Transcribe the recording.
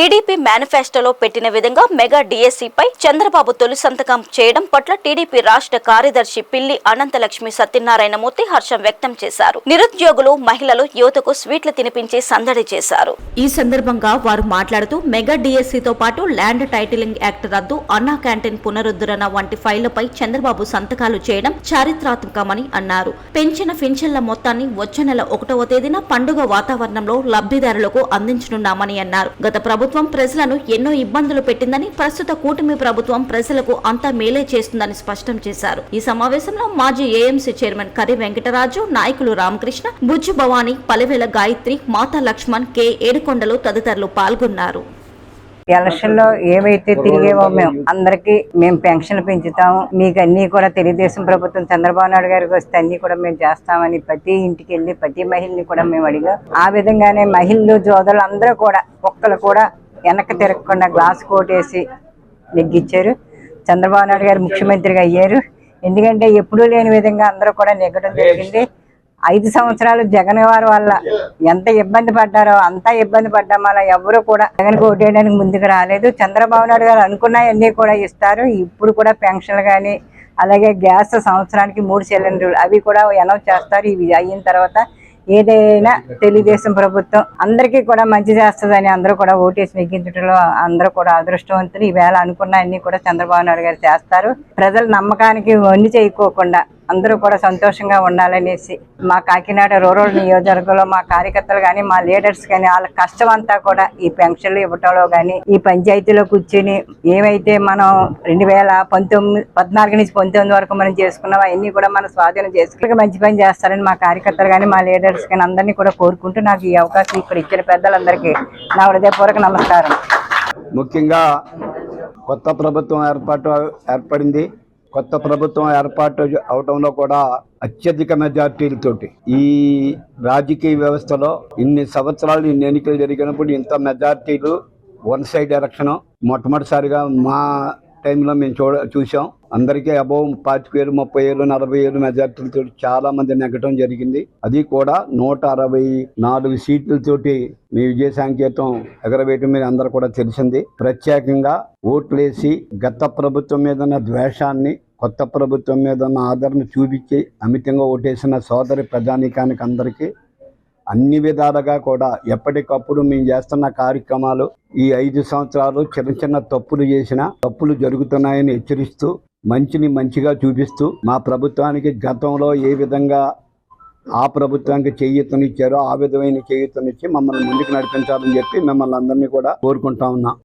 TDP మేనిఫెస్టోలో పెట్టిన విధంగా మెగా డిఎస్సిపై చంద్రబాబు తొలి సంతకం చేయడం పట్ల టీడీపీ రాష్ట్ర కార్యదర్శి పిల్లి అనంతలక్ష్మి సత్యనారాయణమూర్తి హర్షం వ్యక్తం చేశారు. నిరుద్యోగులు, మహిళలు, యువతకు స్వీట్లు తినిపించి సందడి చేశారు. ఈ సందర్భంగా వారు మాట్లాడుతూ మెగా డిఎస్సితో పాటు ల్యాండ్ టైటిలింగ్ యాక్ట్ రద్దు, అన్నా క్యాంటీన్ పునరుద్ధరణ వంటి ఫైళ్లపై చంద్రబాబు సంతకాలు చేయడం చారిత్రాత్మకమని అన్నారు. పెంచిన పింఛన్ల మొత్తాన్ని వచ్చే నెల 1వ తేదీన పండుగ వాతావరణంలో లబ్ధిదారులకు అందించనున్నామని అన్నారు. గత ప్రభుత్వం ప్రజలను ఎన్నో ఇబ్బందులు పెట్టిందని, ప్రస్తుత కూటమి ప్రభుత్వం ప్రజలకు అంతా మేలే చేస్తుందని స్పష్టం చేశారు. ఈ సమావేశంలో మాజీ ఏఎంసీ చైర్మన్ కరి వెంకటరాజు, నాయకులు రామకృష్ణ, బుజ్జు భవానీ, పలివేల గాయత్రి, మాతా లక్ష్మణ్, కె ఏడుకొండలు తదితరులు పాల్గొన్నారు. ఎలక్షన్ లో ఏవైతే తిరిగేవో అందరికి మేము పెన్షన్ పెంచుతాము, మీకు అన్ని కూడా తెలుగుదేశం ప్రభుత్వం చంద్రబాబు నాయుడు గారికి వస్తే అన్ని కూడా మేము చేస్తామని ప్రతి ఇంటికి వెళ్ళి ప్రతి మహిళని కూడా మేము అడిగాం. ఆ విధంగానే మహిళలు, జోదలు అందరూ కూడా ఒక్కరు కూడా వెనక్కి తిరగకుండా గ్లాస్ కోటేసి నెగ్గించారు. చంద్రబాబు నాయుడు గారు ముఖ్యమంత్రిగా అయ్యారు. ఎందుకంటే ఎప్పుడూ లేని విధంగా అందరూ కూడా నెగ్గడం జరిగింది. 5 సంవత్సరాలు జగన్ వారి వల్ల ఎంత ఇబ్బంది పడ్డారో అంతా ఇబ్బంది పడ్డాం. అలా ఎవరు కూడా జగన్ ఓటేయడానికి ముందుకు రాలేదు. చంద్రబాబు నాయుడు గారు అనుకున్నవన్నీ కూడా ఇస్తారు. ఇప్పుడు కూడా పెన్షన్లు కానీ, అలాగే గ్యాస్ సంవత్సరానికి 3 సిలిండర్లు అవి కూడా అనౌన్స్ చేస్తారు. ఇవి అయిన తర్వాత ఏదైనా తెలుగుదేశం ప్రభుత్వం అందరికీ కూడా మంచి చేస్తుందని అందరూ కూడా ఓటేసి నెగ్గించడంలో అందరూ కూడా అదృష్టవంతులు. ఈవేళ అనుకున్న అన్ని కూడా చంద్రబాబు నాయుడు గారు చేస్తారు. ప్రజల నమ్మకానికి వన్ని చేయకోకుండా అందరూ కూడా సంతోషంగా ఉండాలనేసి మా కాకినాడ రూరల్ నియోజకవర్గంలో మా కార్యకర్తలు కానీ, మా లీడర్స్ కానీ వాళ్ళ కష్టం అంతా కూడా ఈ పెన్షన్లు ఇవ్వటంలో కానీ, ఈ పంచాయతీలో కూర్చుని ఏవైతే మనం 2014 నుంచి 19 వరకు మనం చేసుకున్నాం అవన్నీ కూడా మనం స్వాధీనం చేసుకుని మంచి పని చేస్తారని మా కార్యకర్తలు కానీ, మా లీడర్స్ కానీ అందరినీ కూడా కోరుకుంటూ నాకు ఈ అవకాశం ఇక్కడ ఇచ్చిన పెద్దలందరికీ నా హృదయపూర్వక నమస్కారం. ముఖ్యంగా కొత్త ప్రభుత్వం ఏర్పడింది. కొత్త ప్రభుత్వం ఏర్పాటు అవడంలో కూడా అత్యధిక మెజార్టీలతోటి ఈ రాజకీయ వ్యవస్థలో ఇన్ని సంవత్సరాలు ఇన్ని ఎన్నికలు జరిగినప్పుడు ఇంత మెజార్టీలు వన్ సైడ్ ఎలక్షన్ మొట్టమొదటిసారిగా మా టైంలో మేము చూసాం. అందరికీ అబౌవ్ 25,000, 30,000, 40,000 మెజార్టీలతో చాలా మంది నెగ్గటం జరిగింది. అది కూడా 164 సీట్లతోటి మీ విజయ సంకేతం ఎగరవేయటం మీద అందరూ కూడా తెలిసింది. ప్రత్యేకంగా ఓట్లేసి గత ప్రభుత్వం మీద ఉన్న ద్వేషాన్ని కొత్త ప్రభుత్వం మీద ఉన్న ఆదరణ చూపించి అమితంగా ఓటేసిన సోదరి ప్రజానీకానికి అందరికీ అన్ని విధాలుగా కూడా ఎప్పటికప్పుడు మేము చేస్తున్న కార్యక్రమాలు ఈ 5 సంవత్సరాలు చిన్న చిన్న తప్పులు జరుగుతున్నాయని హెచ్చరిస్తూ మంచిని మంచిగా చూపిస్తూ మా ప్రభుత్వానికి గతంలో ఏ విధంగా ఆ ప్రభుత్వానికి చేయూతనిచ్చారో ఆ విధమైన చేయూతనిచ్చి మమ్మల్ని ముందుకు నడిపించాలని చెప్పి మిమ్మల్ని అందరినీ కూడా కోరుకుంటా ఉన్నాం.